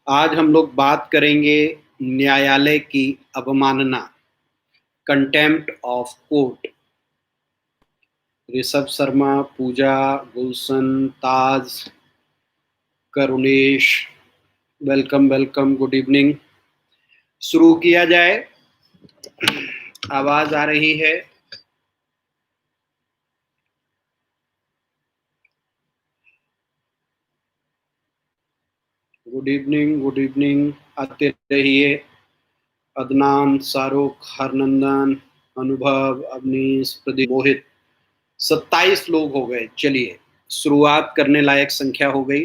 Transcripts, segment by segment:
आज हम लोग बात करेंगे न्यायालय की अवमानना, contempt of court. Rishabh Sharma, Pooja, Gulshan, Taj, Karunesh, welcome welcome, good evening. शुरू किया जाए। आवाज आ रही है? गुड इवनिंग, गुड इवनिंग, आते रहिए। अदनान, शाहरुख, हरनंदन, अनुभव, अवनीश, प्रदीप, मोहित, 27 लोग हो गए। चलिए शुरुआत करने लायक संख्या हो गई।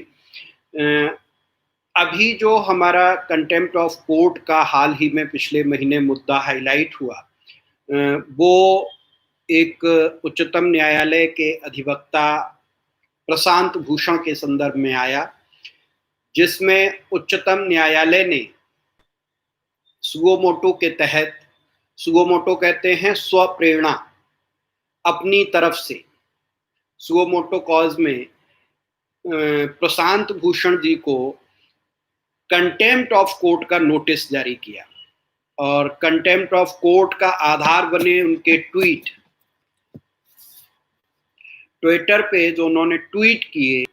अभी जो हमारा कंटेम्प्ट ऑफ कोर्ट का हाल ही में पिछले महीने मुद्दा हाईलाइट हुआ, वो एक उच्चतम न्यायालय के अधिवक्ता प्रशांत भूषण के संदर्भ में आया, जिसमें उच्चतम न्यायालय ने सुगोमोटो के तहत, सुगोमोटो कहते हैं स्वप्रेरणा, अपनी तरफ से सुगोमोटो कॉज में प्रशांत भूषण जी को कंटेम्प्ट ऑफ कोर्ट का नोटिस जारी किया। और कंटेम्प्ट ऑफ कोर्ट का आधार बने उनके ट्विटर पे जो उन्होंने ट्वीट किए,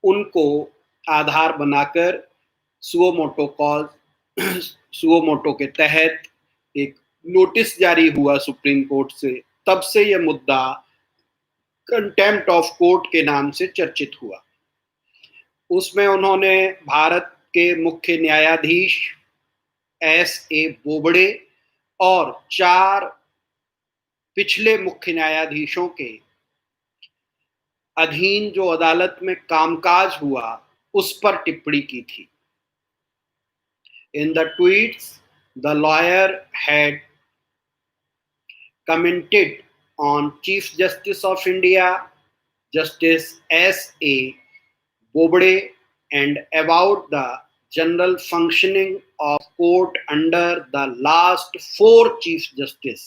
उनको आधार बनाकर सुगोमोटो के तहत एक नोटिस जारी हुआ सुप्रीम कोर्ट से। तब से यह मुद्दा कंटेम्प्ट ऑफ कोर्ट के नाम से चर्चित हुआ। उसमें उन्होंने भारत के मुख्य न्यायाधीश S.A. बोबड़े और 4 पिछले मुख्य न्यायाधीशों के अधीन जो अदालत में कामकाज हुआ उस पर टिप्पणी की थी। In the tweets, the lawyer had commented on Chief Justice of India, Justice S.A. Bobde, and about the general functioning of court under the last 4 Chief Justice.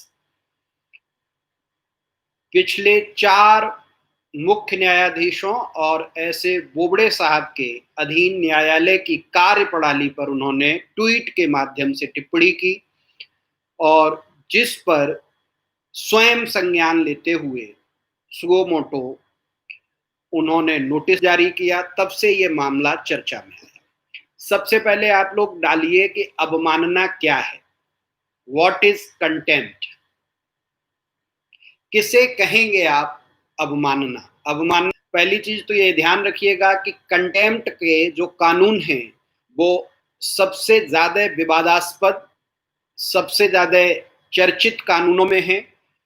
पिछले 4 मुख्य न्यायाधीशों और ऐसे बोबड़े साहब के अधीन न्यायालय की कार्यप्रणाली पर उन्होंने ट्वीट के माध्यम से टिप्पणी की, और जिस पर स्वयं संज्ञान लेते हुए सुगोमोटो उन्होंने नोटिस जारी किया। तब से ये मामला चर्चा में है। सबसे पहले आप लोग डालिए कि अवमानना क्या है। What is contempt? किसे कहेंगे आप अवमानना? अवमानना, पहली चीज तो ये ध्यान रखिएगा कि कंटेम्प्ट के जो कानून हैं वो सबसे ज्यादा विवादास्पद, सबसे ज्यादा चर्चित कानूनों में हैं,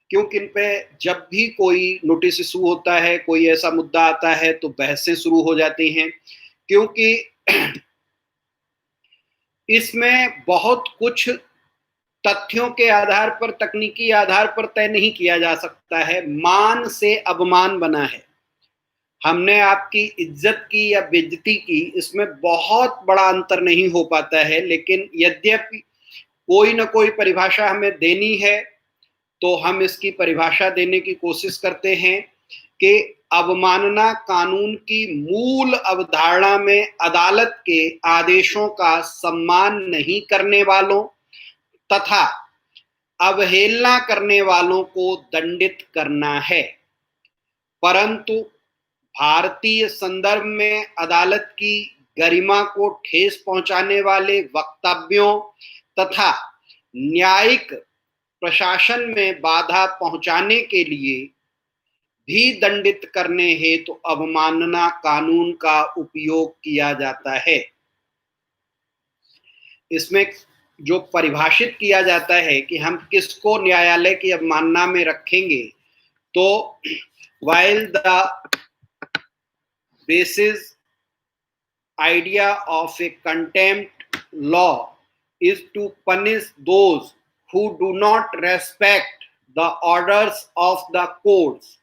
क्योंकि इन पे जब भी कोई नोटिस इशू होता है, कोई ऐसा मुद्दा आता है, तो बहसें शुरू हो जाती हैं, क्योंकि इसमें बहुत कुछ तथ्यों के आधार पर, तकनीकी आधार पर तय नहीं किया जा सकता है। मान से अवमान बना है। हमने आपकी इज्जत की या बेइज्जती की, इसमें बहुत बड़ा अंतर नहीं हो पाता है, लेकिन यद्यपि कोई ना कोई परिभाषा हमें देनी है, तो हम इसकी परिभाषा देने की कोशिश करते हैं कि अवमानना कानून की मूल अवधारणा में अदालत के आदेशों का सम्मान नहीं करने वालों तथा अवहेलना करने वालों को दंडित करना है। परंतु भारतीय संदर्भ में अदालत की गरिमा को ठेस पहुंचाने वाले वक्तव्यों तथा न्यायिक प्रशासन में बाधा पहुंचाने के लिए भी दंडित करने हेतु तो अवमानना कानून का उपयोग किया जाता है। इसमें जो परिभाषित किया जाता है कि हम किसको न्यायालय की अवमानना में रखेंगे, तो while the basis idea of a contempt law is to punish those who do not respect the orders of the courts,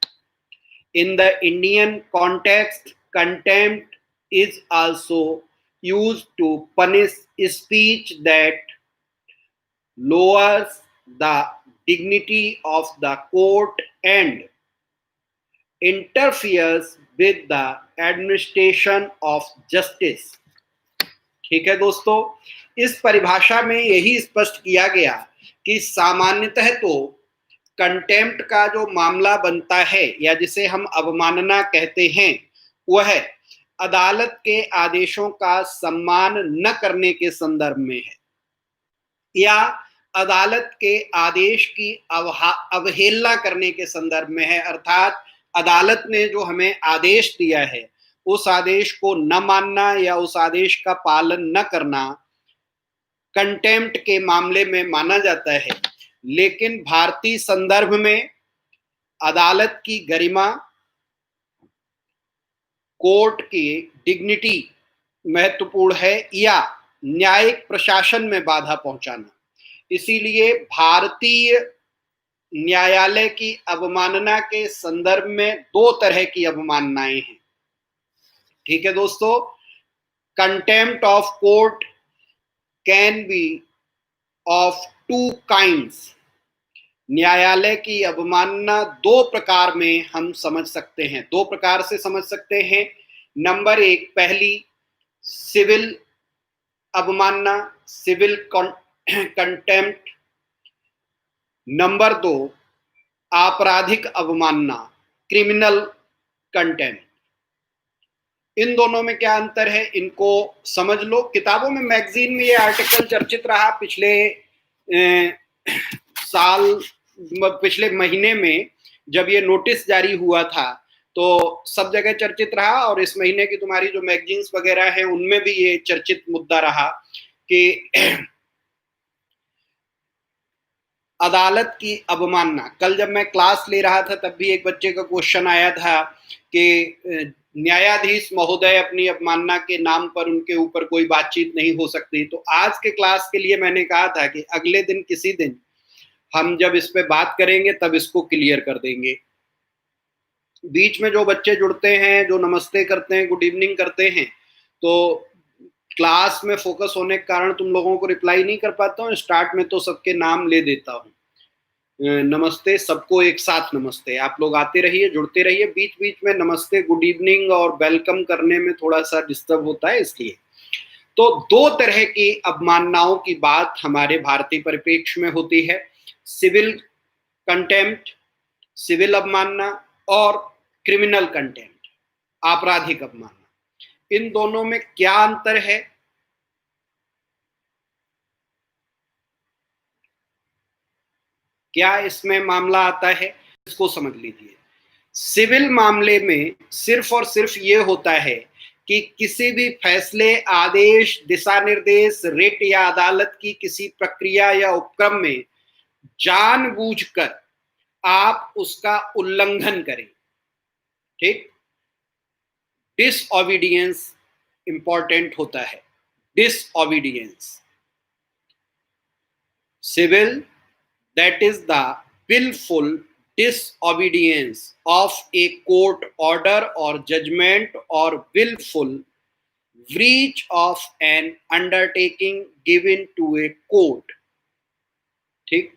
in the Indian context, contempt is also used to punish speech that lowers the dignity of the court and interferes with the administration of justice. ठीक है दोस्तों, इस परिभाषा में यही स्पष्ट किया गया कि सामान्यतः तो कंटेम्प्ट का जो मामला बनता है या जिसे हम अवमानना कहते हैं, वह अदालत के आदेशों का सम्मान न करने के संदर्भ में है या अदालत के आदेश की अवहेलना करने के संदर्भ में है। अर्थात अदालत ने जो हमें आदेश दिया है उस आदेश को न मानना या उस आदेश का पालन न करना कंटेम्प्ट के मामले में माना जाता है। लेकिन भारतीय संदर्भ में अदालत की गरिमा, कोर्ट की डिग्निटी महत्वपूर्ण है या न्यायिक प्रशासन में बाधा पहुंचाना। इसीलिए भारतीय न्यायालय की अवमानना के संदर्भ में दो तरह की अवमाननाएं हैं। ठीक है दोस्तों, contempt of court can be of two kinds. न्यायालय की अवमानना दो प्रकार में हम समझ सकते हैं, दो प्रकार से समझ सकते हैं। नंबर एक, पहली सिविल अवमानना, सिविल कंटेम्प्ट। नंबर दो, आपराधिक अवमानना, क्रिमिनल कंटेम्प्ट। इन दोनों में क्या अंतर है, इनको समझ लो। किताबों में, मैगजीन में ये आर्टिकल चर्चित रहा पिछले पिछले महीने में जब ये नोटिस जारी हुआ था तो सब जगह चर्चित रहा, और इस महीने की तुम्हारी जो मैगजीन्स वगैरह हैं उनमें भी ये चर्चित मुद्दा रहा कि अदालत की अवमानना। कल जब मैं क्लास ले रहा था तब भी एक बच्चे का क्वेश्चन आया था कि न्यायाधीश महोदय अपनी अवमानना के नाम पर उनके ऊपर कोई बातचीत नहीं हो सकती। तो आज के क्लास के लिए मैंने कहा था कि अगले दिन किसी दिन हम जब इस पे बात करेंगे तब इसको क्लियर कर देंगे। बीच में जो बच्चे जुड़ते हैं, जो नमस्ते करते हैं, गुड इवनिंग करते हैं, तो क्लास में फोकस होने के कारण तुम लोगों को रिप्लाई नहीं कर पाता हूँ। स्टार्ट में तो सबके नाम ले देता हूँ। नमस्ते सबको, एक साथ नमस्ते। आप लोग आते रहिए, जुड़ते रहिए। बीच बीच में नमस्ते, गुड इवनिंग और वेलकम करने में थोड़ा सा डिस्टर्ब होता है, इसलिए। तो दो तरह की अवमाननाओं की बात हमारे भारतीय परिप्रेक्ष्य में होती है, सिविल कंटेम्प्ट, सिविल अवमानना, और क्रिमिनल कंटेम्प्ट, आपराधिक अवमानना। इन दोनों में क्या अंतर है? क्या इसमें मामला आता है, इसको समझ लीजिए। सिविल मामले में सिर्फ और सिर्फ ये होता है कि किसी भी फैसले, आदेश, दिशा निर्देश, रिट या अदालत की किसी प्रक्रिया या उपक्रम में जानबूझकर आप उसका उल्लंघन करें। ठीक, डिसओबीडियंस इंपॉर्टेंट होता है, disobedience. Civil, that is the willful disobedience of a court order or judgment or willful breach of an undertaking given to a court। ठीक,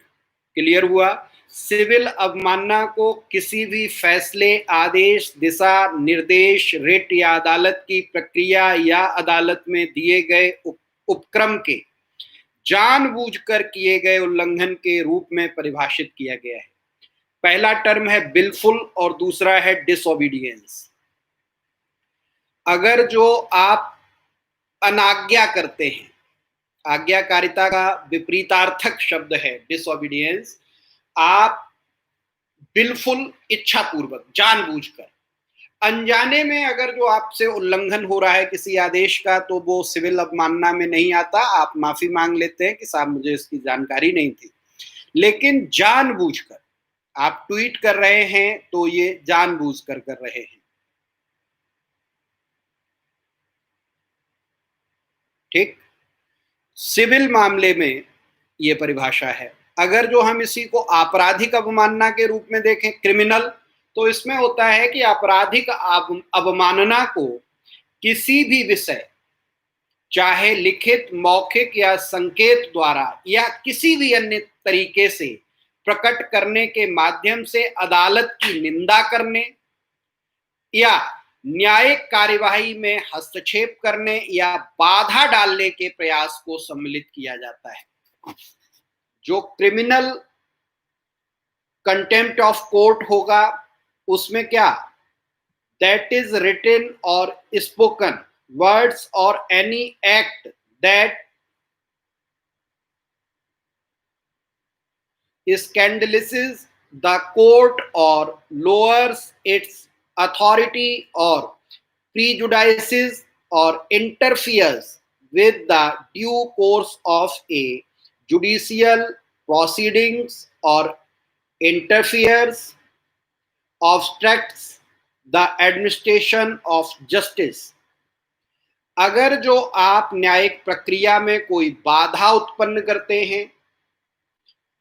क्लियर हुआ? सिविल अवमानना को किसी भी फैसले, आदेश, दिशा निर्देश, रिट या अदालत की प्रक्रिया या अदालत में दिए गए उपक्रम के जानबूझकर किए गए उल्लंघन के रूप में परिभाषित किया गया है। पहला टर्म है विलफुल और दूसरा है डिसओबीडियंस। अगर जो आप अनाज्ञा करते हैं, आज्ञाकारिता का विपरीतार्थक शब्द है डिसओबीडियंस, आप विलफुल, इच्छापूर्वक, जानबूझकर, अनजाने में अगर जो आपसे उल्लंघन हो रहा है किसी आदेश का, तो वो सिविल अवमानना में नहीं आता। आप माफी मांग लेते हैं कि साहब मुझे इसकी जानकारी नहीं थी। लेकिन जानबूझकर आप ट्वीट कर रहे हैं तो ये जानबूझकर कर रहे हैं। ठीक, सिविल मामले में ये परिभाषा है। अगर जो हम इसी को आपराधिक अवमानना के रूप में देखें, क्रिमिनल, तो इसमें होता है कि आपराधिक अवमानना को किसी भी विषय, चाहे लिखित, मौखिक या संकेत द्वारा या किसी भी अन्य तरीके से प्रकट करने के माध्यम से अदालत की निंदा करने या न्यायिक कार्यवाही में हस्तक्षेप करने या बाधा डालने के प्रयास को सम्मिलित किया जाता है। जो क्रिमिनल कंटेम्प्ट ऑफ कोर्ट होगा उसमें क्या, दैट इज रिटन और स्पोकन वर्ड्स और any act that scandalizes the court or lowers its authority or prejudices or interferes with the due course of a judicial proceedings or interferes, obstructs the administration of justice। अगर जो आप न्यायिक प्रक्रिया में कोई बाधा उत्पन्न करते हैं,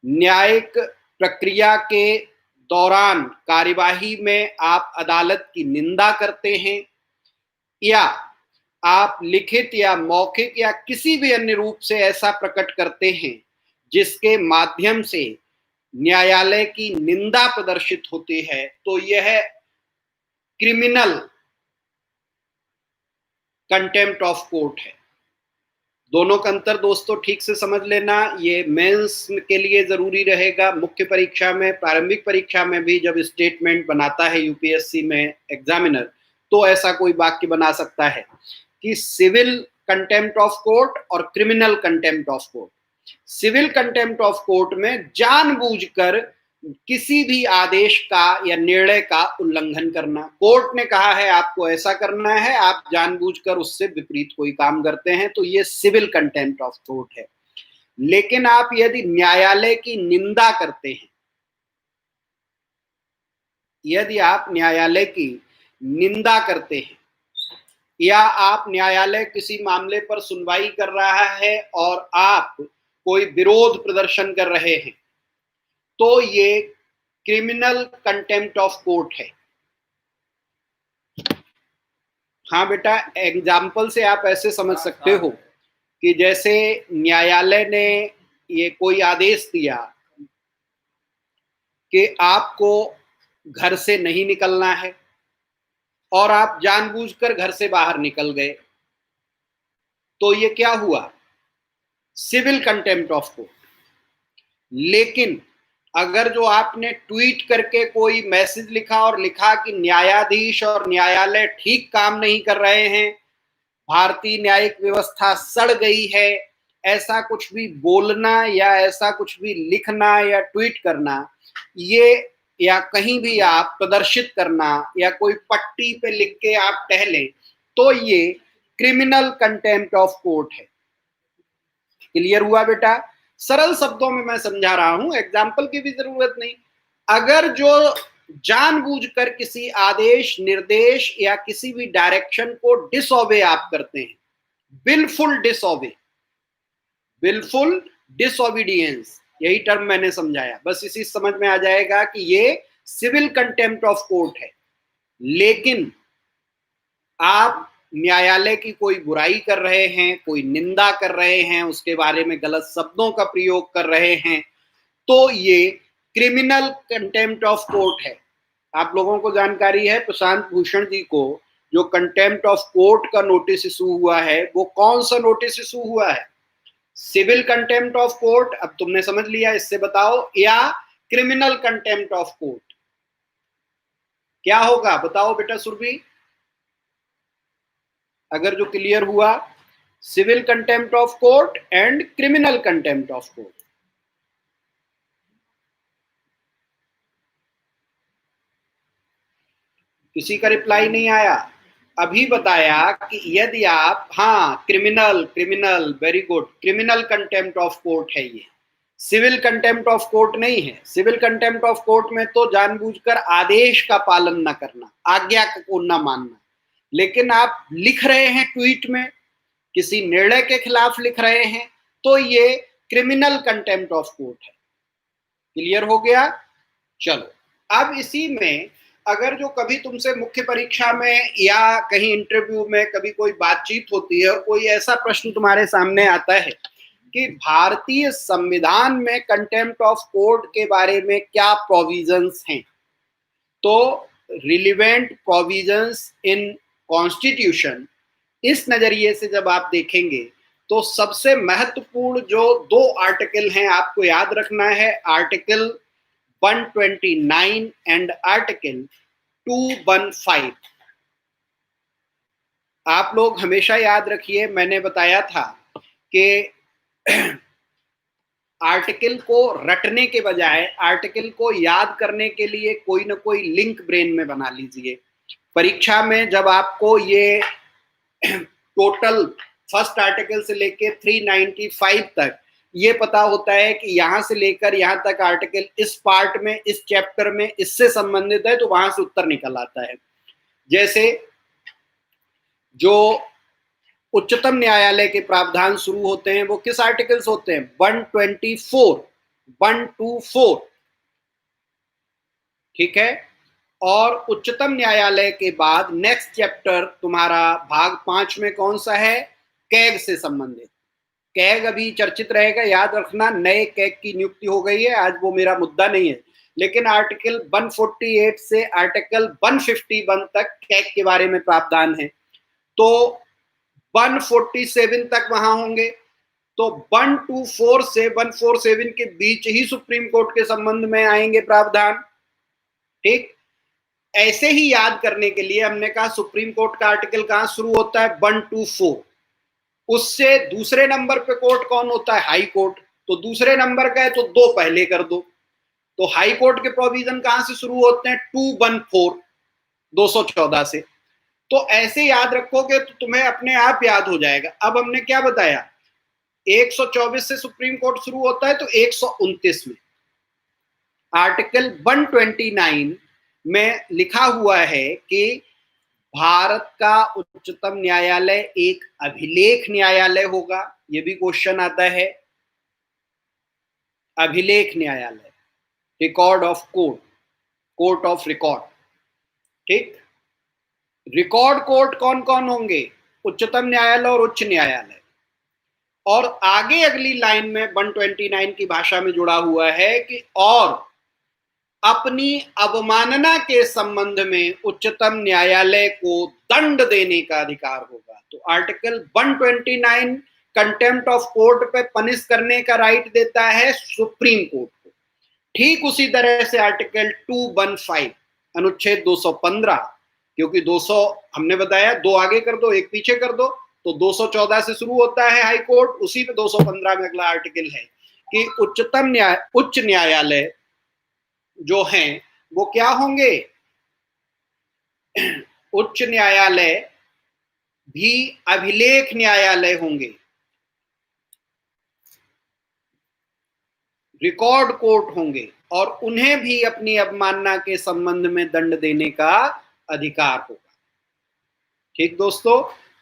न्यायिक प्रक्रिया के दौरान कार्यवाही में आप अदालत की निंदा करते हैं, या आप लिखित या मौखिक या किसी भी अन्य रूप से ऐसा प्रकट करते हैं जिसके माध्यम से न्यायालय की निंदा प्रदर्शित होती है, तो यह क्रिमिनल कंटेम्प्ट ऑफ कोर्ट है। दोनों का अंतर दोस्तों ठीक से समझ लेना, ये मेंस के लिए जरूरी रहेगा। मुख्य परीक्षा में, प्रारंभिक परीक्षा में भी जब स्टेटमेंट बनाता है यूपीएससी में एग्जामिनर, तो ऐसा कोई वाक्य बना सकता है कि सिविल कंटेम्प्ट ऑफ कोर्ट और criminal contempt of court. Civil contempt of court में जानबूझकर किसी भी आदेश का या निर्णय का उल्लंघन करना। कोर्ट ने कहा है आपको ऐसा करना है, आप जानबूझकर उससे विपरीत कोई काम करते हैं, तो ये सिविल कंटेम्प्ट ऑफ कोर्ट है। लेकिन आप यदि न्यायालय की निंदा करते हैं, यदि आप न्यायालय की निंदा करते हैं, या आप न्यायालय किसी मामले पर सुनवाई कर रहा है और आप कोई विरोध प्रदर्शन कर रहे हैं, तो ये क्रिमिनल कंटेम्प्ट ऑफ कोर्ट है। हाँ बेटा, एग्जाम्पल से आप ऐसे समझ सकते हो कि जैसे न्यायालय ने ये कोई आदेश दिया कि आपको घर से नहीं निकलना है और आप जानबूझकर घर से बाहर निकल गए, तो ये क्या हुआ, सिविल कंटेम्प्ट ऑफ कोर्ट। लेकिन अगर जो आपने ट्वीट करके कोई मैसेज लिखा और लिखा कि न्यायाधीश और न्यायालय ठीक काम नहीं कर रहे हैं, भारतीय न्यायिक व्यवस्था सड़ गई है, ऐसा कुछ भी बोलना या ऐसा कुछ भी लिखना या ट्वीट करना, ये या कहीं भी आप प्रदर्शित करना या कोई पट्टी पे लिख के आप टहले, तो ये क्रिमिनल कंटेम्प्ट ऑफ कोर्ट है। क्लियर हुआ बेटा? सरल शब्दों में मैं समझा रहा हूं, एग्जाम्पल की भी जरूरत नहीं। अगर जो जानबूझकर किसी आदेश, निर्देश या किसी भी डायरेक्शन को डिसओबे आप करते हैं, विलफुल डिसओबे, विलफुल डिसओबीडियंस, यही टर्म मैंने समझाया, बस इसी समझ में आ जाएगा कि ये सिविल कंटेम्प्ट ऑफ कोर्ट है। लेकिन आप न्यायालय की कोई बुराई कर रहे हैं, कोई निंदा कर रहे हैं, उसके बारे में गलत शब्दों का प्रयोग कर रहे हैं, तो ये क्रिमिनल कंटेम्प्ट ऑफ कोर्ट है। आप लोगों को जानकारी है, प्रशांत भूषण जी को जो कंटेम्प्ट ऑफ कोर्ट का नोटिस इशू हुआ है, वो कौन सा नोटिस इशू हुआ है, सिविल कंटेम्प्ट ऑफ कोर्ट, अब तुमने समझ लिया, इससे बताओ, या क्रिमिनल कंटेम्प्ट ऑफ कोर्ट, क्या होगा बताओ बेटा सुरभि? अगर जो क्लियर हुआ, civil contempt of court and criminal contempt of court. किसी का रिप्लाई नहीं आया? अभी बताया कि यदि आप, हाँ criminal, criminal, very good, criminal contempt of court है ये, सिविल कंटेम्प्ट ऑफ कोर्ट नहीं है। सिविल कंटेम्प्ट ऑफ कोर्ट में तो जानबूझकर आदेश का पालन न करना, आज्ञा को न मानना। लेकिन आप लिख रहे हैं ट्वीट में, किसी निर्णय के खिलाफ लिख रहे हैं, तो ये क्रिमिनल कंटेम्प्ट ऑफ कोर्ट है। क्लियर हो गया? चलो, अब इसी में अगर जो कभी तुमसे मुख्य परीक्षा में या कहीं इंटरव्यू में कभी कोई बातचीत होती है और कोई ऐसा प्रश्न तुम्हारे सामने आता है कि भारतीय संविधान में कंटेम्प्ट ऑफ कोर्ट के बारे में क्या प्रोविजंस हैं, तो रिलीवेंट प्रोविजंस इन कॉन्स्टिट्यूशन, इस नजरिए से जब आप देखेंगे तो सबसे महत्वपूर्ण जो 2 आर्टिकल हैं आपको याद रखना है, आर्टिकल 129 एंड आर्टिकल 215। आप लोग हमेशा याद रखिए, मैंने बताया था कि आर्टिकल को रटने के बजाय आर्टिकल को याद करने के लिए कोई ना कोई लिंक ब्रेन में बना लीजिए। परीक्षा में जब आपको ये टोटल फर्स्ट आर्टिकल से लेके 395 तक ये पता होता है कि यहां से लेकर यहां तक आर्टिकल इस पार्ट में, इस चैप्टर में इससे संबंधित है, तो वहां से उत्तर निकल आता है। जैसे जो उच्चतम न्यायालय के प्रावधान शुरू होते हैं वो किस आर्टिकल से होते हैं? 124, 124, ठीक है। और उच्चतम न्यायालय के बाद नेक्स्ट चैप्टर तुम्हारा भाग 5 में कौन सा है? कैग से संबंधित। कैग अभी चर्चित रहेगा, याद रखना, नए कैग की नियुक्ति हो गई है, आज वो मेरा मुद्दा नहीं है। लेकिन आर्टिकल 148 से आर्टिकल 151 तक कैग के बारे में प्रावधान है, तो 147 तक वहां होंगे। तो 124 से 147 के बीच ही सुप्रीम कोर्ट के संबंध में आएंगे प्रावधान, ठीक। ऐसे ही याद करने के लिए हमने कहा सुप्रीम कोर्ट का आर्टिकल कहां शुरू होता है? 124। उससे दूसरे नंबर पे कोर्ट कौन होता है? High court. तो दूसरे नंबर का है तो 2 पहले कर दो। तो हाई कोर्ट के प्रोविजन कहां से शुरू होते हैं? 214, 214 से। तो ऐसे याद रखोगे तो तुम्हें अपने आप याद हो जाएगा। अब हमने क्या बताया? 124 से सुप्रीम कोर्ट शुरू होता है, तो 129 में आर्टिकल 129 में लिखा हुआ है कि भारत का उच्चतम न्यायालय एक अभिलेख न्यायालय होगा। यह भी क्वेश्चन आता है, अभिलेख न्यायालय, record of court, court of record, ठीक। रिकॉर्ड कोर्ट कौन कौन होंगे? उच्चतम न्यायालय और उच्च न्यायालय। और आगे अगली लाइन में 129 की भाषा में जुड़ा हुआ है कि और अपनी अवमानना के संबंध में उच्चतम न्यायालय को दंड देने का अधिकार होगा। तो आर्टिकल 129 कंटेम्प्ट ऑफ कोर्ट पे पनिश करने का राइट देता है सुप्रीम कोर्ट को। ठीक उसी तरह से आर्टिकल 215 अनुच्छेद 215, क्योंकि 200 हमने बताया 2 आगे कर दो 1 पीछे कर दो, तो 214 से शुरू होता है हाई कोर्ट, उसी पे 215 में अगला आर्टिकल है कि उच्च न्यायालय जो हैं वो क्या होंगे? उच्च न्यायालय भी अभिलेख न्यायालय होंगे, रिकॉर्ड कोर्ट होंगे, और उन्हें भी अपनी अवमानना के संबंध में दंड देने का अधिकार होगा। ठीक दोस्तों,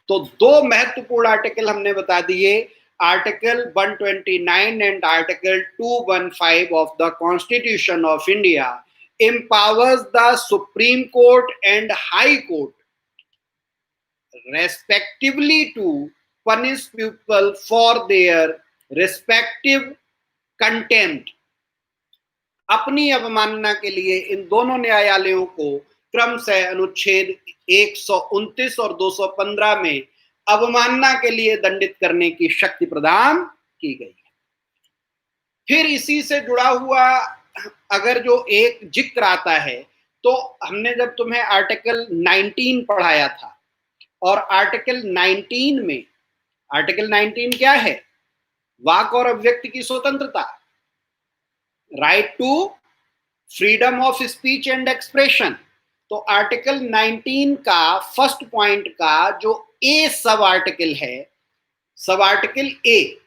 तो 2 महत्वपूर्ण आर्टिकल हमने बता दिए, article 129 and article 215 of the constitution of India empowers the Supreme Court and High Court respectively to punish people for their respective contempt। अपनी अवमानना के लिए इन दोनों न्यायालयों को क्रमशः अनुच्छेद 129 और 215 में अवमानना के लिए दंडित करने की शक्ति प्रदान की गई है। फिर इसी से जुड़ा हुआ अगर जो एक जिक्र आता है, तो हमने जब तुम्हें आर्टिकल 19 पढ़ाया था, और आर्टिकल 19 में, आर्टिकल 19 क्या है? वाक और अभिव्यक्ति की स्वतंत्रता, right to freedom of speech and expression. तो आर्टिकल 19 का फर्स्ट पॉइंट का जो ए सब आर्टिकल है, सब आर्टिकल ए,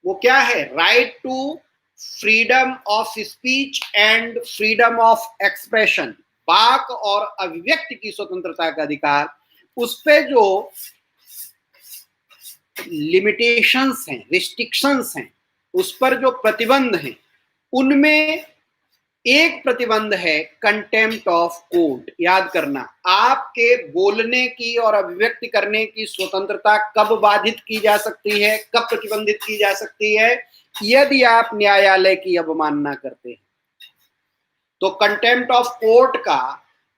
वो क्या है? Right to freedom of speech and freedom of expression, वाक और अभिव्यक्ति की स्वतंत्रता का अधिकार। उस पे जो लिमिटेशंस हैं, रिस्ट्रिक्शंस हैं, उस पर जो प्रतिबंध हैं, उनमें एक प्रतिबंध है कंटेम्प्ट ऑफ कोर्ट। याद करना, आपके बोलने की और अभिव्यक्ति करने की स्वतंत्रता कब बाधित की जा सकती है, कब प्रतिबंधित की जा सकती है? यदि आप न्यायालय की अवमानना करते हैं। तो कंटेम्प्ट ऑफ कोर्ट का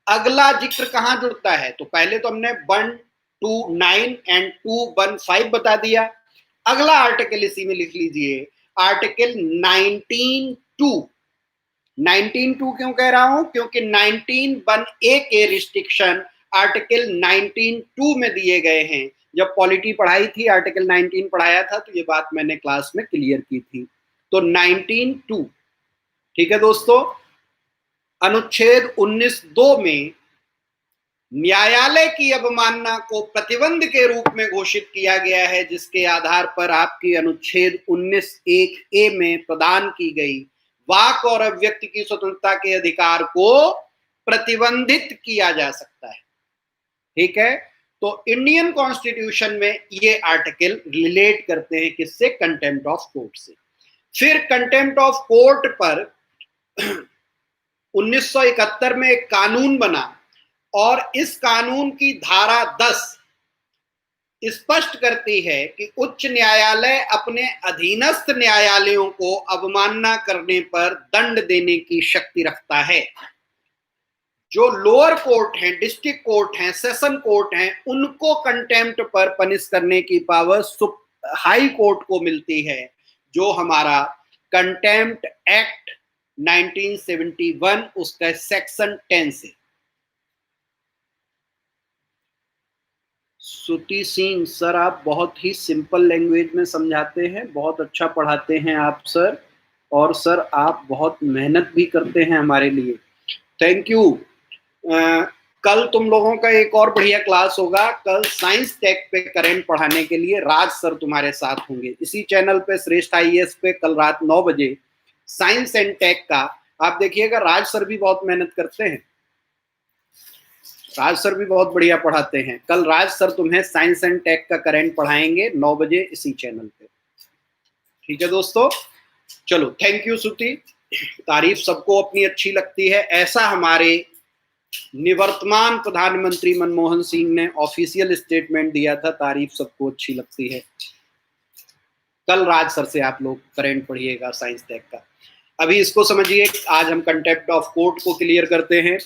अगला जिक्र कहां जुड़ता है? तो पहले तो हमने 129 एंड 215 बता दिया। अगला आर्टिकल इसी में लिख लीजिए, आर्टिकल 19(2). 19(2) क्यों कह रहा हूं? क्योंकि 19(1) के रिस्ट्रिक्शन आर्टिकल 19(2) में दिए गए हैं। जब पॉलिटी पढ़ाई थी, आर्टिकल 19 पढ़ाया था, तो ये बात मैंने क्लास में क्लियर की थी। तो 19(2), ठीक है दोस्तों। अनुच्छेद 19(2) में न्यायालय की अवमानना को प्रतिबंध के रूप में घोषित किया गया है, जिसके आधार पर आपकी अनुच्छेद 19(1) में प्रदान की गई वाक और अभिव्यक्ति की स्वतंत्रता के अधिकार को प्रतिबंधित किया जा सकता है। ठीक है, तो इंडियन कॉन्स्टिट्यूशन में ये आर्टिकल रिलेट करते हैं किससे? कंटेम्प्ट ऑफ कोर्ट से। फिर कंटेम्प्ट ऑफ कोर्ट पर 1971 में एक कानून बना और इस कानून की धारा 10 स्पष्ट करती है कि उच्च न्यायालय अपने अधीनस्थ न्यायालयों को अवमानना करने पर दंड देने की शक्ति रखता है। जो लोअर कोर्ट हैं, डिस्ट्रिक्ट कोर्ट हैं, सेशन कोर्ट हैं, उनको कंटेम्प्ट पर पनिश करने की पावर हाई कोर्ट को मिलती है, जो हमारा कंटेम्प्ट एक्ट 1971 उसका सेक्शन 10 से। श्रुति सिंह सर, आप बहुत ही सिंपल लैंग्वेज में समझाते हैं, बहुत अच्छा पढ़ाते हैं आप सर, और सर आप बहुत मेहनत भी करते हैं हमारे लिए, थैंक यू। कल तुम लोगों का एक और बढ़िया क्लास होगा। कल साइंस टेक पे करंट पढ़ाने के लिए राज सर तुम्हारे साथ होंगे इसी चैनल पे, श्रेष्ठ आईएएस पे, कल रात 9 बजे साइंस एंड टेक का। आप देखिएगा, राज सर भी बहुत मेहनत करते हैं, राज सर भी बहुत बढ़िया पढ़ाते हैं। कल राज सर तुम्हें साइंस एंड टेक का करंट पढ़ाएंगे 9 बजे इसी चैनल पे। ठीक है दोस्तों, चलो थैंक यू श्रुति। तारीफ सबको अपनी अच्छी लगती है, ऐसा हमारे निवर्तमान प्रधानमंत्री मनमोहन सिंह ने ऑफिशियल स्टेटमेंट दिया था, तारीफ सबको अच्छी लगती है। कल राज सर से आप लोग करंट पढ़िएगा साइंस टेक का। अभी इसको समझिए, आज हम कंटेम्प्ट ऑफ कोर्ट को क्लियर करते हैं।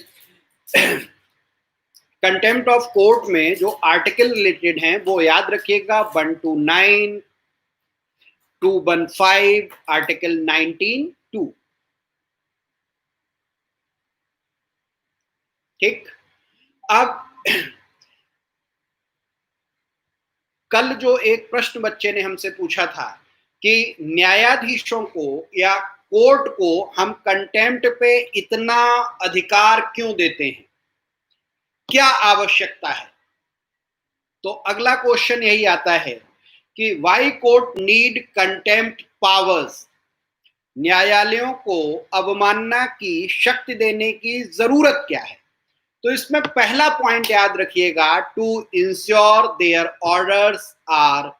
कंटेम्प्ट ऑफ कोर्ट में जो आर्टिकल रिलेटेड हैं वो याद रखिएगा, 129, 215, आर्टिकल 19(2). ठीक, अब कल जो एक प्रश्न बच्चे ने हमसे पूछा था कि न्यायाधीशों को या कोर्ट को हम कंटेम्प्ट पे इतना अधिकार क्यों देते हैं, क्या आवश्यकता है? तो अगला क्वेश्चन यही आता है कि why court need contempt powers, न्यायालयों को अवमानना की शक्ति देने की जरूरत क्या है? तो इसमें पहला पॉइंट याद रखिएगा, to ensure their orders are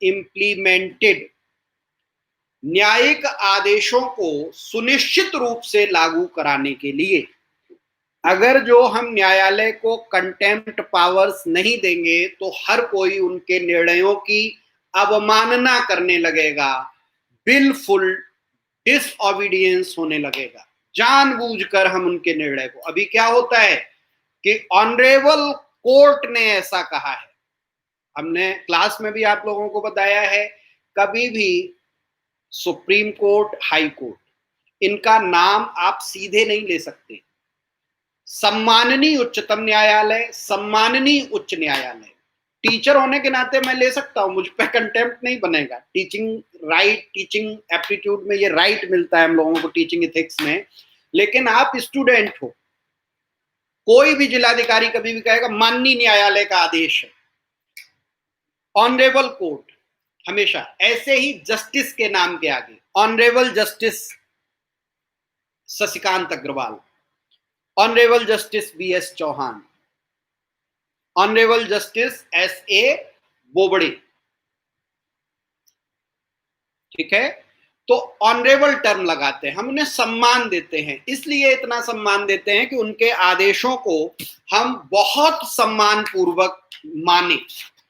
implemented, न्यायिक आदेशों को सुनिश्चित रूप से लागू कराने के लिए। अगर जो हम न्यायालय को कंटेम्प्ट पावर्स नहीं देंगे तो हर कोई उनके निर्णयों की अवमानना करने लगेगा, बिलफुल डिसओबीडियंस होने लगेगा, जानबूझकर हम उनके निर्णय को। अभी क्या होता है कि ऑनरेबल कोर्ट ने ऐसा कहा है, हमने क्लास में भी आप लोगों को बताया है, कभी भी सुप्रीम कोर्ट, हाई कोर्ट, इनका नाम आप सीधे नहीं ले सकते। सम्माननीय उच्चतम न्यायालय, सम्माननीय उच्च न्यायालय, टीचर होने के नाते मैं ले सकता हूं, मुझ पे कंटेम्प्ट नहीं बनेगा। टीचिंग राइट, टीचिंग एप्टीट्यूड में ये राइट मिलता है हम लोगों को, टीचिंग एथिक्स में। लेकिन आप स्टूडेंट हो, कोई भी जिलाधिकारी कभी भी कहेगा माननीय न्यायालय का आदेश है, ऑनरेबल कोर्ट हमेशा। ऐसे ही जस्टिस के नाम के आगे honourable justice Shashikant Agarwal, honourable justice BS Chauhan, honourable justice SA Bobde, ठीक है। तो ऑनरेबल टर्म लगाते हैं, हम उन्हें सम्मान देते हैं। इसलिए इतना सम्मान देते हैं कि उनके आदेशों को हम बहुत सम्मान पूर्वक माने।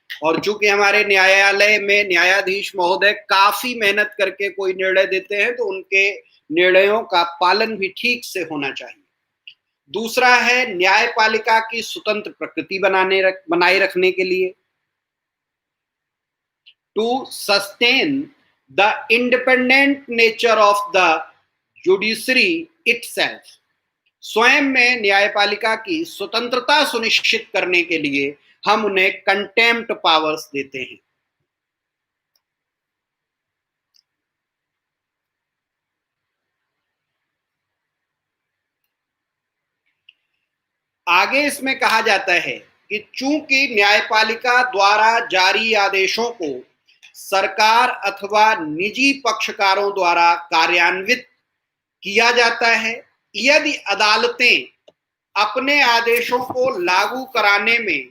और चूंकि हमारे न्यायालय में न्यायाधीश महोदय काफी मेहनत करके कोई निर्णय देते हैं, तो उनके निर्णयों का पालन भी ठीक से होना चाहिए। दूसरा है न्यायपालिका की स्वतंत्र प्रकृति बनाए रखने के लिए, to sustain the independent nature of the judiciary itself, स्वयं में न्यायपालिका की स्वतंत्रता सुनिश्चित करने के लिए हम उन्हें कंटेम्प्ट पावर्स देते हैं। आगे इसमें कहा जाता है कि चूंकि न्यायपालिका द्वारा जारी आदेशों को सरकार अथवा निजी पक्षकारों द्वारा कार्यान्वित किया जाता है, यदि अदालतें अपने आदेशों को लागू कराने में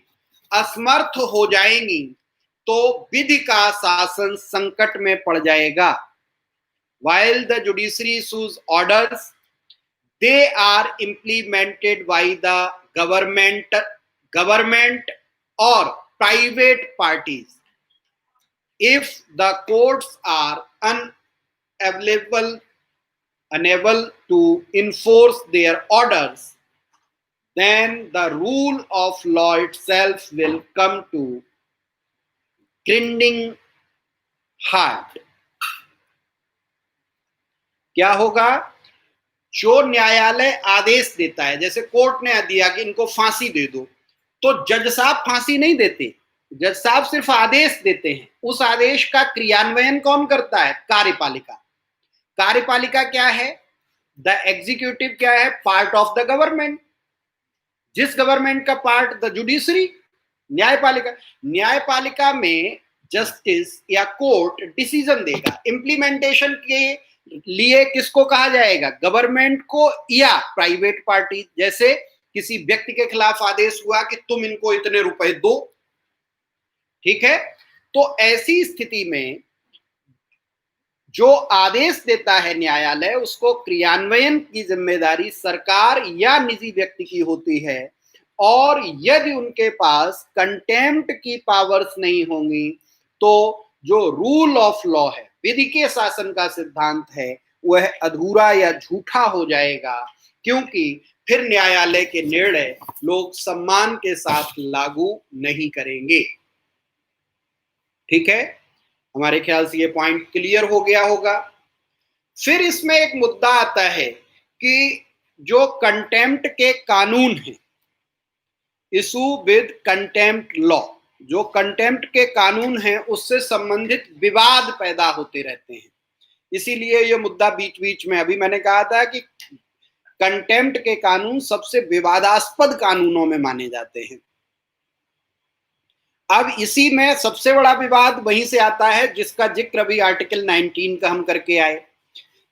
असमर्थ हो जाएंगी तो विधि का शासन संकट में पड़ जाएगा। While the judiciary issues orders, they are implemented by the government or private parties. If the courts are unable to enforce their orders, then the rule of law itself will come to grinding halt. क्या होगा? जो न्यायालय आदेश देता है, जैसे court ने दिया कि इनको फांसी दे दो, तो जज साहब फांसी नहीं देते, जज साहब सिर्फ आदेश देते हैं। उस आदेश का क्रियान्वयन कौन करता है? कार्यपालिका। कार्यपालिका क्या है? द एग्जीक्यूटिव क्या है? Part of the government. जिस गवर्नमेंट का पार्ट? द जुडिशरी, न्यायपालिका। न्यायपालिका में जस्टिस या कोर्ट डिसीजन देगा, इम्प्लीमेंटेशन के लिए किसको कहा जाएगा? गवर्नमेंट को या प्राइवेट पार्टी। जैसे किसी व्यक्ति के खिलाफ आदेश हुआ कि तुम इनको इतने रुपए दो, ठीक है, तो ऐसी स्थिति में जो आदेश देता है न्यायालय, उसको क्रियान्वयन की जिम्मेदारी सरकार या निजी व्यक्ति की होती है, और यदि उनके पास कंटेम्प्ट की पावर्स नहीं होंगी तो जो रूल ऑफ लॉ है, विधि के शासन का सिद्धांत है, वह अधूरा या झूठा हो जाएगा, क्योंकि फिर न्यायालय के निर्णय लोग सम्मान के साथ लागू नहीं करेंगे। ठीक है, हमारे ख्याल से ये पॉइंट क्लियर हो गया होगा। फिर इसमें एक मुद्दा आता है कि जो कंटेम्प्ट के कानून हैं, इशू विद कंटेम्प्ट लॉ, जो कंटेम्प्ट के कानून हैं उससे संबंधित विवाद पैदा होते रहते हैं। इसीलिए ये मुद्दा बीच बीच में, अभी मैंने कहा था कि कंटेम्प्ट के कानून सबसे विवादास्पद कानूनों में माने जाते हैं। अब इसी में सबसे बड़ा विवाद वहीं से आता है जिसका जिक्र अभी आर्टिकल 19 का हम करके आए।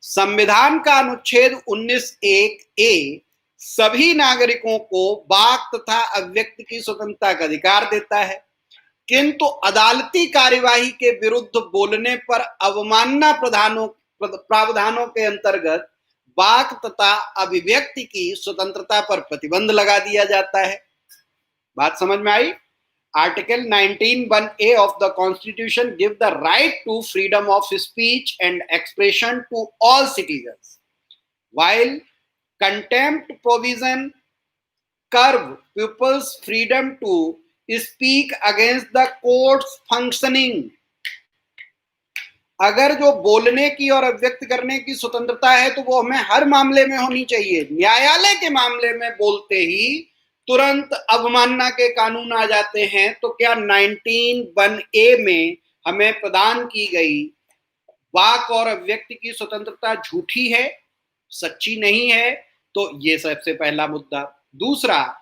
संविधान का अनुच्छेद 19(1)(a) सभी नागरिकों को वाक तथा अभिव्यक्ति की स्वतंत्रता का अधिकार देता है, किंतु अदालती कार्यवाही के विरुद्ध बोलने पर अवमानना प्रावधानों के अंतर्गत वाक तथा अभिव्यक्ति की स्वतंत्रता पर प्रतिबंध लगा दिया जाता है। बात समझ में आई? Article 19(1)(a) of the Constitution give the right to freedom of speech and expression to all citizens, while contempt provision curb people's freedom to speak against the court's functioning. अगर जो बोलने की और अभिव्यक्त करने की स्वतंत्रता है तो वो हमें हर मामले में होनी चाहिए। न्यायालय के मामले में बोलते ही तुरंत अवमानना के कानून आ जाते हैं, तो क्या 19(1)(a) में हमें प्रदान की गई वाक और अभिव्यक्ति की स्वतंत्रता झूठी है, सच्ची नहीं है? तो ये सबसे पहला मुद्दा। दूसरा,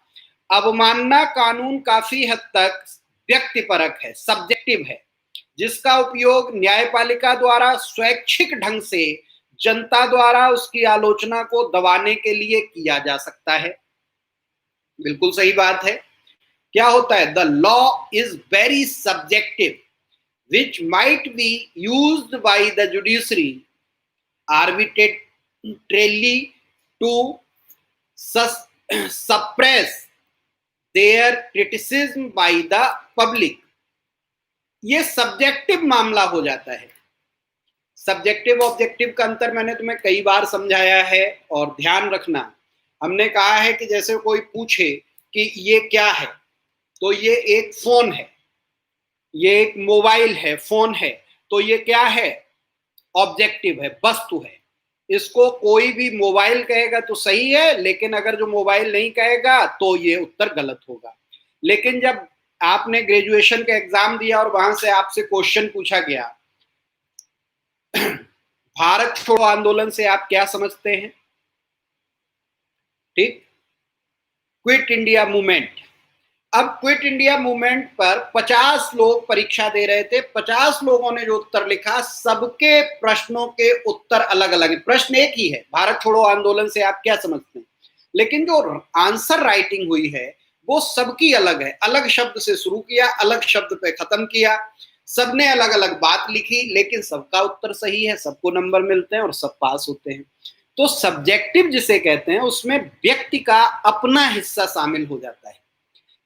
अवमानना कानून काफी हद तक व्यक्तिपरक है, सब्जेक्टिव है, जिसका उपयोग न्यायपालिका द्वारा स्वैच्छिक ढंग से जनता द्वारा उसकी आलोचना को दबाने के लिए किया जा सकता है। बिल्कुल सही बात है। क्या होता है? The law is very subjective which might be used by the judiciary arbitrarily to suppress their criticism by the public. ये सब्जेक्टिव मामला हो जाता है। सब्जेक्टिव ऑब्जेक्टिव का अंतर मैंने तुम्हें कई बार समझाया है, और ध्यान रखना, हमने कहा है कि जैसे कोई पूछे कि ये क्या है, तो ये एक फोन है, ये एक मोबाइल है, फोन है, तो ये क्या है? ऑब्जेक्टिव है, वस्तु है। इसको कोई भी मोबाइल कहेगा तो सही है, लेकिन अगर जो मोबाइल नहीं कहेगा तो ये उत्तर गलत होगा। लेकिन जब आपने ग्रेजुएशन का एग्जाम दिया और वहां से आपसे क्वेश्चन पूछा गया, भारत छोड़ो आंदोलन से आप क्या समझते हैं? ठीक, क्विट इंडिया मूवमेंट। अब क्विट इंडिया मूवमेंट पर 50 लोग परीक्षा दे रहे थे, 50 लोगों ने जो उत्तर लिखा, सबके प्रश्नों के उत्तर अलग अलग है। प्रश्न एक ही है, भारत छोड़ो आंदोलन से आप क्या समझते हैं, लेकिन जो आंसर राइटिंग हुई है वो सबकी अलग है। अलग शब्द से शुरू किया, अलग शब्द पे खत्म किया, सबने अलग अलग बात लिखी, लेकिन सबका उत्तर सही है, सबको नंबर मिलते हैं और सब पास होते हैं। तो सब्जेक्टिव जिसे कहते हैं उसमें व्यक्ति का अपना हिस्सा शामिल हो जाता है,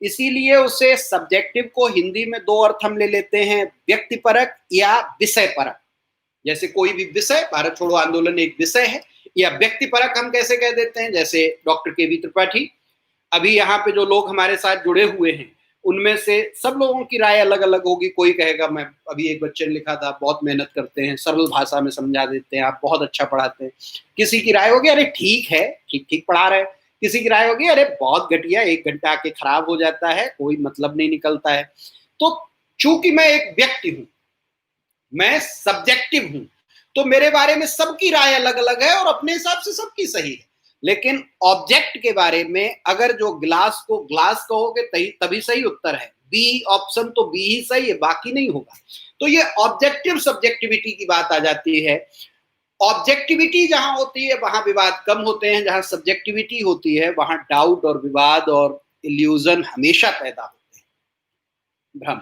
इसीलिए उसे सब्जेक्टिव को हिंदी में दो अर्थ हम ले लेते हैं, व्यक्तिपरक या विषय परक। जैसे कोई भी विषय, भारत छोड़ो आंदोलन एक विषय है, या व्यक्तिपरक हम कैसे कह देते हैं, जैसे डॉक्टर के.वी. त्रिपाठी। अभी यहाँ पे जो लोग हमारे साथ जुड़े हुए हैं उनमें से सब लोगों की राय अलग अलग होगी। कोई कहेगा, मैं अभी एक बच्चे ने लिखा था, बहुत मेहनत करते हैं, सरल भाषा में समझा देते हैं, आप बहुत अच्छा पढ़ाते हैं। किसी की राय होगी, अरे ठीक है, ठीक ठीक पढ़ा रहे हैं। किसी की राय होगी, अरे बहुत घटिया, 1 घंटा आके खराब हो जाता है, कोई मतलब नहीं निकलता है। तो चूंकि मैं एक व्यक्ति हूं, मैं सब्जेक्टिव हूं, तो मेरे बारे में सबकी राय अलग अलग है और अपने हिसाब से सबकी सही है। लेकिन ऑब्जेक्ट के बारे में अगर जो ग्लास को ग्लास कहोगे तभी सही उत्तर है, बी ऑप्शन तो बी ही सही है, बाकी नहीं होगा। तो ये ऑब्जेक्टिव सब्जेक्टिविटी की बात आ जाती है। ऑब्जेक्टिविटी जहां होती है वहां विवाद कम होते हैं, जहां सब्जेक्टिविटी होती है वहां डाउट और विवाद और इल्यूजन हमेशा पैदा होते हैं, भ्रम।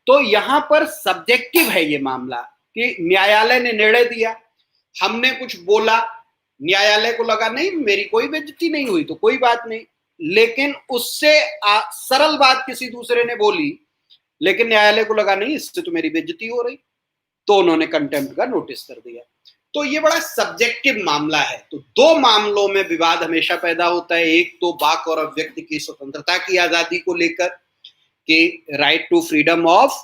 तो यहां पर सब्जेक्टिव है ये मामला कि न्यायालय ने निर्णय दिया, हमने कुछ बोला, न्यायालय को लगा नहीं मेरी कोई बेइज्जती नहीं हुई तो कोई बात नहीं, लेकिन उससे सरल बात किसी दूसरे ने बोली, लेकिन न्यायालय को लगा नहीं इससे तो मेरी बेइज्जती हो रही, तो उन्होंने कंटेम्प्ट का नोटिस कर दिया। तो ये बड़ा सब्जेक्टिव मामला है। तो दो मामलों में विवाद हमेशा पैदा होता है, एक तो वाक और अभिव्यक्ति की स्वतंत्रता की आजादी को लेकर कि right to freedom of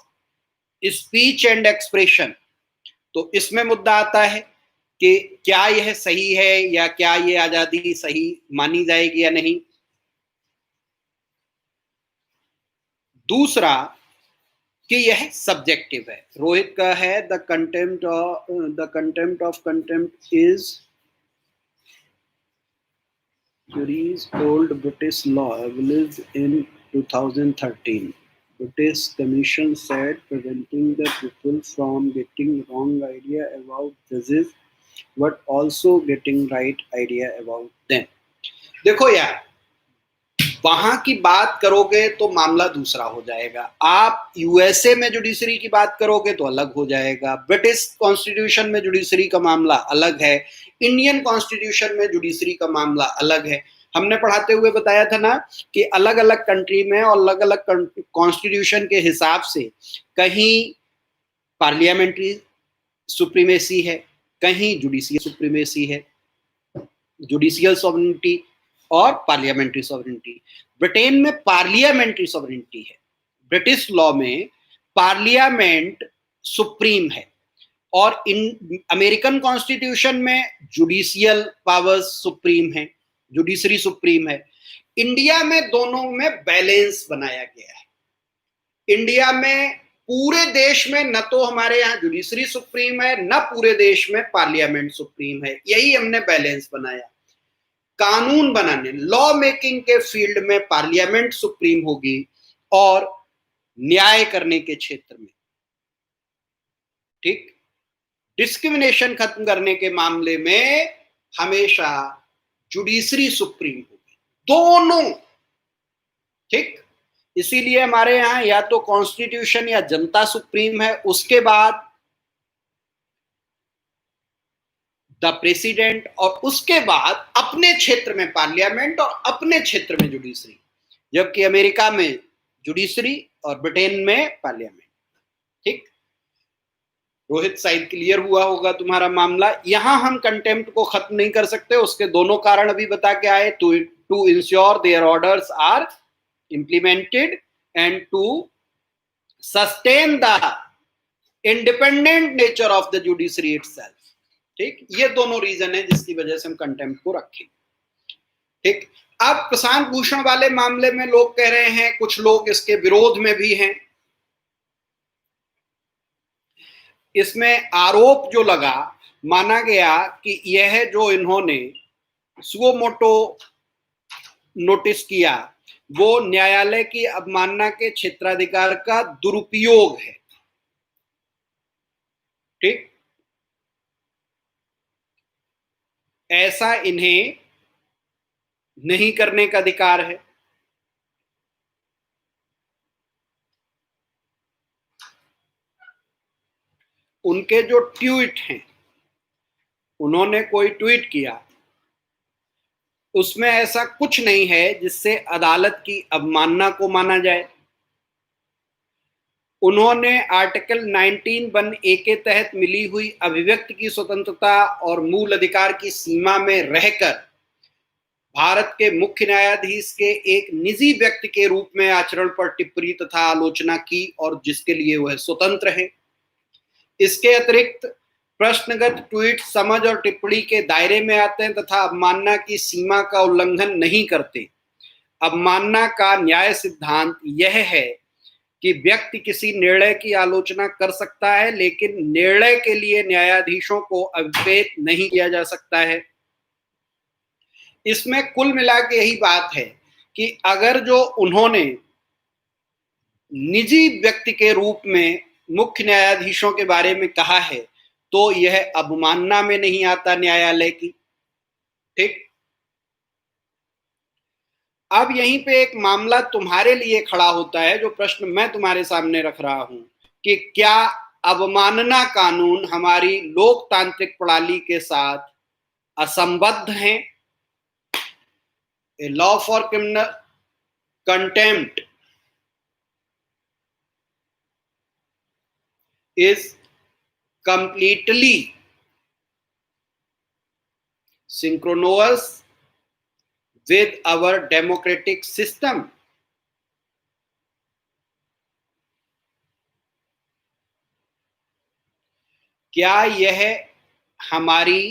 speech and expression, तो इसमें मुद्दा आता है कि क्या यह सही है या क्या ये आजादी सही मानी जाएगी या नहीं। दूसरा कि यह सब्जेक्टिव है। रोहित का है the contempt of contempt is jury's old British law abolished in 2013. British Commission said preventing the people from getting wrong idea about judges but also getting right idea about them. देखो यार, वहां की बात करोगे तो मामला दूसरा हो जाएगा, आप यूएसए में जुडिशरी की बात करोगे तो अलग हो जाएगा, ब्रिटिश कॉन्स्टिट्यूशन में जुडिशरी का मामला अलग है, इंडियन कॉन्स्टिट्यूशन में जुडिशरी का मामला अलग है। हमने पढ़ाते हुए बताया था ना कि अलग अलग कंट्री में और अलग अलग कॉन्स्टिट्यूशन के हिसाब से कहीं पार्लियामेंट्री सुप्रीमेसी है, कहीं जुडिशियल सुप्रीमेसी है, जुडिशियल सॉवरेनिटी और पार्लियामेंट्री सॉवरेनिटी। ब्रिटेन में पार्लियामेंट्री सॉवरेनिटी है, ब्रिटिश लॉ में पार्लियामेंट सुप्रीम है, और इन अमेरिकन कॉन्स्टिट्यूशन में जुडिशियल पावर्स सुप्रीम है, जुडिशरी सुप्रीम है। इंडिया में दोनों में बैलेंस बनाया गया है। इंडिया में पूरे देश में न तो हमारे यहाँ जुडिशरी सुप्रीम है, न पूरे देश में पार्लियामेंट सुप्रीम है, यही हमने बैलेंस बनाया। कानून बनाने, लॉ मेकिंग के फील्ड में पार्लियामेंट सुप्रीम होगी और न्याय करने के क्षेत्र में, ठीक, डिस्क्रिमिनेशन खत्म करने के मामले में हमेशा जुडिशरी सुप्रीम होगी, दोनों, ठीक। इसीलिए हमारे यहां या तो कॉन्स्टिट्यूशन या जनता सुप्रीम है, उसके बाद द प्रेसिडेंट, और उसके बाद अपने क्षेत्र में पार्लियामेंट और अपने क्षेत्र में जुडिशरी, जबकि अमेरिका में जुडिशरी और ब्रिटेन में पार्लियामेंट, ठीक। रोहित, शायद क्लियर हुआ होगा तुम्हारा मामला। यहां हम कंटेम्प्ट को खत्म नहीं कर सकते, उसके दोनों कारण अभी बता के आए, to ensure their orders are implemented and to sustain the independent nature of the judiciary itself. ठीक, ये दोनों रीजन है जिसकी वजह से हम कंटेम्प्ट को रखें। ठीक, अब प्रशांत भूषण वाले मामले में लोग कह रहे हैं, कुछ लोग इसके विरोध में भी हैं। इसमें आरोप जो लगा, माना गया कि यह जो इन्होंने सुओ मोटो नोटिस किया वो न्यायालय की अवमानना के क्षेत्राधिकार का दुरुपयोग है। ठीक, ऐसा इन्हें नहीं करने का अधिकार है। उनके जो ट्वीट हैं, उन्होंने कोई ट्वीट किया, उसमें ऐसा कुछ नहीं है जिससे अदालत की अवमानना को माना जाए। उन्होंने आर्टिकल 19(1) के तहत मिली हुई अभिव्यक्ति की स्वतंत्रता और मूल अधिकार की सीमा में रहकर भारत के मुख्य न्यायाधीश के एक निजी व्यक्ति के रूप में आचरण पर टिप्पणी तथा आलोचना की, और जिसके लिए वह स्वतंत्र है। इसके अतिरिक्त प्रश्नगत ट्वीट समझ और टिप्पणी के दायरे में आते हैं तथा अवमानना की सीमा का उल्लंघन नहीं करते। अवमानना का न्याय सिद्धांत यह है कि व्यक्ति किसी निर्णय की आलोचना कर सकता है, लेकिन निर्णय के लिए न्यायाधीशों को अभिप्रेत नहीं किया जा सकता है। इसमें कुल मिला के यही बात है कि अगर जो उन्होंने निजी व्यक्ति के रूप में मुख्य न्यायाधीशों के बारे में कहा है तो यह अवमानना में नहीं आता न्यायालय की। ठीक, अब यहीं पे एक मामला तुम्हारे लिए खड़ा होता है, जो प्रश्न मैं तुम्हारे सामने रख रहा हूं कि क्या अवमानना कानून हमारी लोकतांत्रिक प्रणाली के साथ असंबद्ध हैं। A law for criminal contempt is completely synchronous with our democratic system. क्या यह हमारी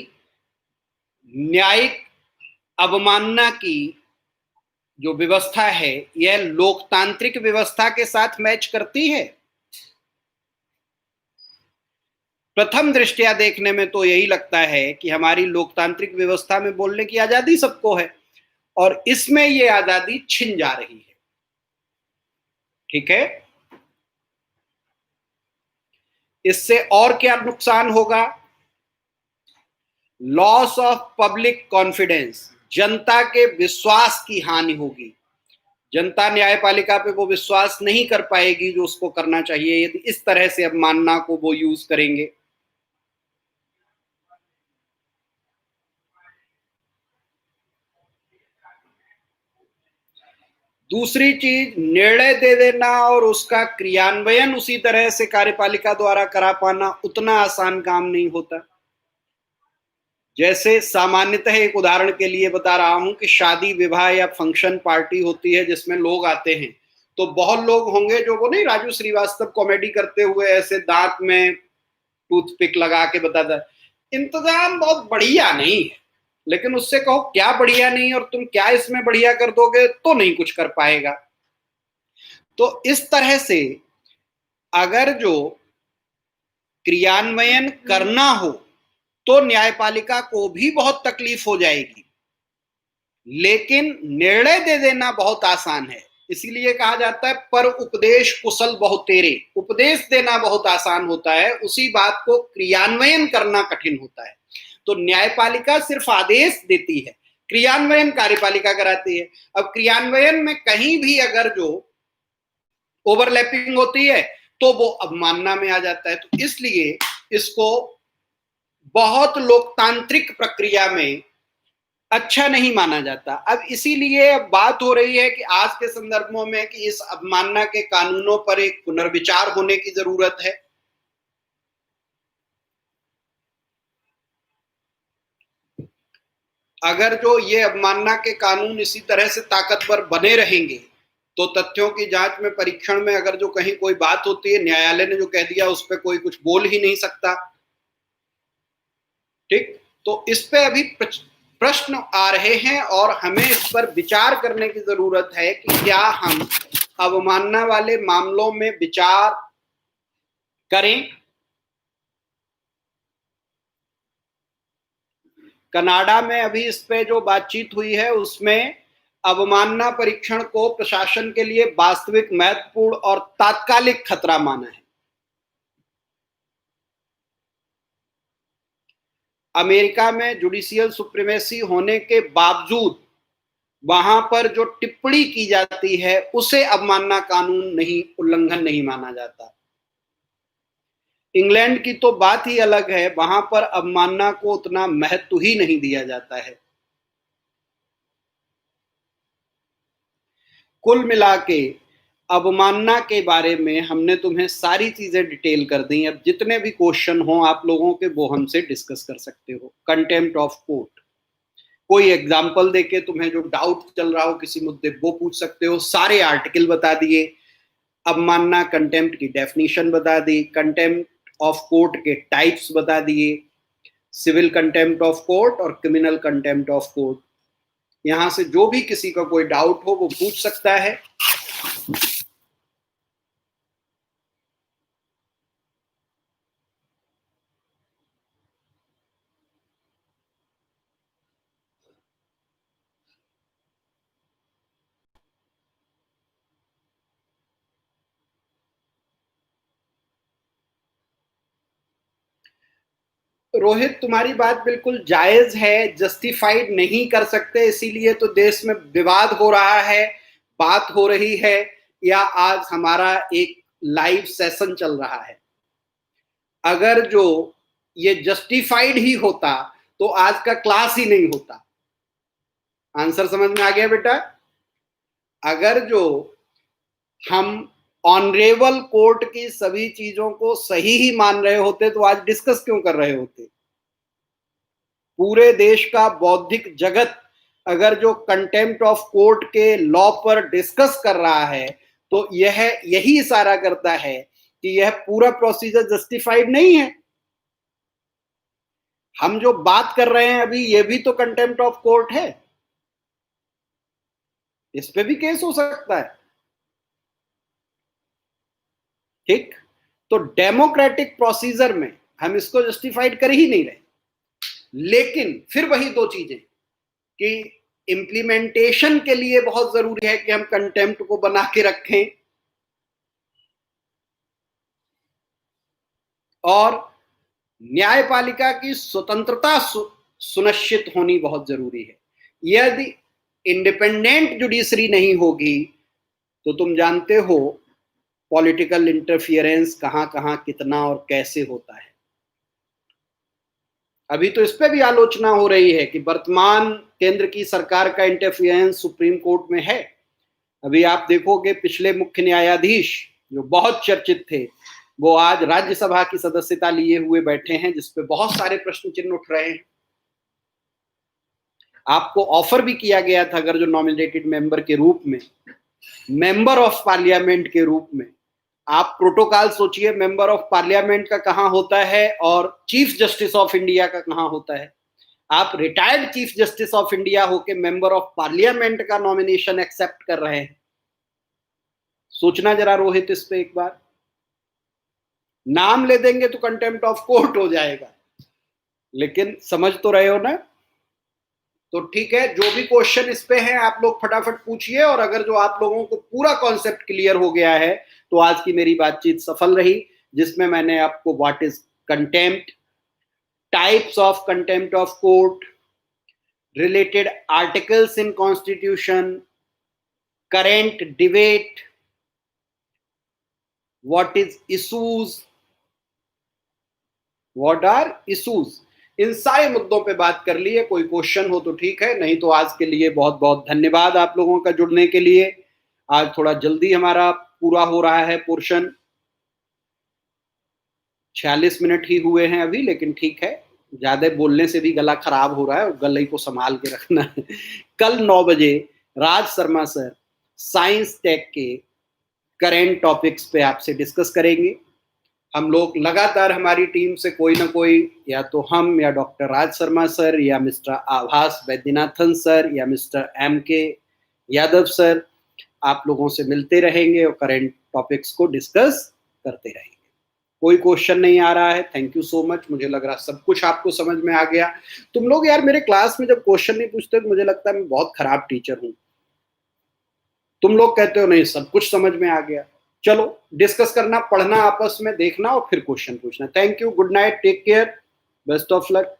न्यायिक अवमानना की जो व्यवस्था है यह लोकतांत्रिक व्यवस्था के साथ मैच करती है। प्रथम दृष्टया देखने में तो यही लगता है कि हमारी लोकतांत्रिक व्यवस्था में बोलने की आजादी सबको है और इसमें यह आजादी छिन जा रही है। ठीक है, इससे और क्या नुकसान होगा? लॉस ऑफ पब्लिक कॉन्फिडेंस, जनता के विश्वास की हानि होगी। जनता न्यायपालिका पे वो विश्वास नहीं कर पाएगी जो उसको करना चाहिए यदि इस तरह से अवमानना को वो यूज करेंगे। दूसरी चीज, निर्णय दे देना और उसका क्रियान्वयन उसी तरह से कार्यपालिका द्वारा करा पाना उतना आसान काम नहीं होता। जैसे सामान्यतः एक उदाहरण के लिए बता रहा हूं कि शादी विवाह या फंक्शन पार्टी होती है जिसमें लोग आते हैं, तो बहुत लोग होंगे जो वो नहीं राजू श्रीवास्तव कॉमेडी करते हुए ऐसे दांत में टूथपिक लगा के बताता है इंतजाम बहुत बढ़िया नहीं है, लेकिन उससे कहो क्या बढ़िया नहीं और तुम क्या इसमें बढ़िया कर दोगे तो नहीं कुछ कर पाएगा। तो इस तरह से अगर जो क्रियान्वयन करना हो तो न्यायपालिका को भी बहुत तकलीफ हो जाएगी, लेकिन निर्णय दे देना बहुत आसान है। इसीलिए कहा जाता है पर उपदेश कुशल बहुतेरे, उपदेश देना बहुत आसान होता है, उसी बात को क्रियान्वयन करना कठिन होता है। तो न्यायपालिका सिर्फ आदेश देती है, क्रियान्वयन कार्यपालिका कराती है। अब क्रियान्वयन में कहीं भी अगर जो ओवरलैपिंग होती है तो वो अवमानना में आ जाता है। तो इसलिए इसको बहुत लोकतांत्रिक प्रक्रिया में अच्छा नहीं माना जाता। अब इसीलिए बात हो रही है कि आज के संदर्भों में कि इस अवमानना के कानूनों पर एक पुनर्विचार होने की जरूरत है। अगर जो ये अवमानना के कानून इसी तरह से ताकतवर बने रहेंगे तो तथ्यों की जांच में, परीक्षण में अगर जो कहीं कोई बात होती है, न्यायालय ने जो कह दिया उस पर कोई कुछ बोल ही नहीं सकता। ठीक, तो इस पे अभी प्रश्न आ रहे हैं और हमें इस पर विचार करने की जरूरत है कि क्या हम अवमानना वाले मामलों में विचार करें। कनाडा में अभी इस पे जो बातचीत हुई है उसमें अवमानना परीक्षण को प्रशासन के लिए वास्तविक, महत्वपूर्ण और तात्कालिक खतरा माना है। अमेरिका में जुडिशियल सुप्रीमेसी होने के बावजूद वहां पर जो टिप्पणी की जाती है उसे अवमानना कानून नहीं, उल्लंघन नहीं माना जाता। इंग्लैंड की तो बात ही अलग है, वहां पर अवमानना को उतना महत्व ही नहीं दिया जाता है। कुल मिला के अवमानना के बारे में हमने तुम्हें सारी चीजें डिटेल कर दी। अब जितने भी क्वेश्चन हो आप लोगों के वो हमसे डिस्कस कर सकते हो। कंटेम्प्ट ऑफ कोर्ट, कोई एग्जाम्पल देके तुम्हें जो डाउट चल रहा हो किसी मुद्दे वो पूछ सकते हो। सारे आर्टिकल बता दिए, अवमानना कंटेम्प्ट की डेफिनेशन बता दी, कंटेम्प्ट ऑफ कोर्ट के टाइप्स बता दिए, सिविल कंटेम्प्ट ऑफ कोर्ट और क्रिमिनल कंटेम्प्ट ऑफ कोर्ट। यहां से जो भी किसी का कोई डाउट हो वो पूछ सकता है। रोहित, तुम्हारी बात बिल्कुल जायज है, जस्टिफाइड नहीं कर सकते इसीलिए तो देश में विवाद हो रहा है, बात हो रही है, या आज हमारा एक लाइव सेशन चल रहा है। अगर जो ये जस्टिफाइड ही होता तो आज का क्लास ही नहीं होता। आंसर समझ में आ गया बेटा? अगर जो हम ऑनरेबल कोर्ट की सभी चीजों को सही ही मान रहे होते तो आज डिस्कस क्यों कर रहे होते? पूरे देश का बौद्धिक जगत अगर जो कंटेम्प्ट ऑफ कोर्ट के लॉ पर डिस्कस कर रहा है तो यह यही इशारा करता है कि यह पूरा प्रोसीजर जस्टिफाइड नहीं है। हम जो बात कर रहे हैं अभी ये भी तो कंटेम्प्ट ऑफ कोर्ट है, इस पे भी केस हो सकता है। ठीक, तो डेमोक्रेटिक प्रोसीजर में हम इसको जस्टिफाइड कर ही नहीं रहे। लेकिन फिर वही दो चीजें कि इम्प्लीमेंटेशन के लिए बहुत जरूरी है कि हम कंटेम्प्ट को बना के रखें और न्यायपालिका की स्वतंत्रता सुनिश्चित होनी बहुत जरूरी है। यदि इंडिपेंडेंट जुडिशरी नहीं होगी तो तुम जानते हो पॉलिटिकल इंटरफियरेंस कहां कहां कितना और कैसे होता है। अभी तो इस पे भी आलोचना हो रही है कि वर्तमान केंद्र की सरकार का इंटरफियरेंस सुप्रीम कोर्ट में है। अभी आप देखोगे पिछले मुख्य न्यायाधीश जो बहुत चर्चित थे वो आज राज्यसभा की सदस्यता लिए हुए बैठे हैं, जिसपे बहुत सारे प्रश्न चिन्ह उठ रहे हैं। आपको ऑफर भी किया गया था अगर जो नॉमिनेटेड मेंबर के रूप में, मेंबर ऑफ पार्लियामेंट के रूप में, आप प्रोटोकॉल सोचिए मेंबर ऑफ पार्लियामेंट का कहां होता है और चीफ जस्टिस ऑफ इंडिया का कहां होता है। आप retired chief justice of India होके मेंबर ऑफ पार्लियामेंट का नॉमिनेशन एक्सेप्ट कर रहे हैं। सोचना जरा रोहित इस पे एक बार। नाम ले देंगे तो कंटेम्प्ट ऑफ कोर्ट हो जाएगा, लेकिन समझ तो रहे हो ना? तो ठीक है, जो भी क्वेश्चन इस पे है आप लोग फटाफट पूछिए, और अगर जो आप लोगों को पूरा कॉन्सेप्ट क्लियर हो गया है तो आज की मेरी बातचीत सफल रही, जिसमें मैंने आपको what is contempt, types of contempt of court, related articles in constitution, current debate, what is issues, what are issues, इन सारे मुद्दों पे बात कर लिए। कोई क्वेश्चन हो तो ठीक है, नहीं तो आज के लिए बहुत बहुत धन्यवाद आप लोगों का जुड़ने के लिए। आज थोड़ा जल्दी हमारा पूरा हो रहा है पोर्शन, 46 मिनट ही हुए हैं अभी, लेकिन ठीक है। ज्यादा बोलने से भी गला खराब हो रहा है और गले को संभाल के रखना है। कल 9 बजे Raj Sharma sir science tech के करेंट टॉपिक्स पे आपसे डिस्कस करेंगे। हम लोग लगातार हमारी टीम से कोई ना कोई, या तो हम या डॉक्टर राज शर्मा सर या मिस्टर आभास वैद्यनाथन सर या मिस्टर M.K. यादव सर, आप लोगों से मिलते रहेंगे और करेंट टॉपिक्स को डिस्कस करते रहेंगे। कोई क्वेश्चन नहीं आ रहा है? Thank you so much. मुझे लग रहा सब कुछ आपको समझ में आ गया। तुम लोग यार मेरे क्लास में जब क्वेश्चन नहीं पूछते तो मुझे लगता है मैं बहुत खराब टीचर हूँ। तुम लोग कहते हो नहीं सब कुछ समझ में आ गया। चलो डिस्कस करना, पढ़ना आपस में, देखना और फिर क्वेश्चन पूछना। Thank you, good night, take care, best of luck.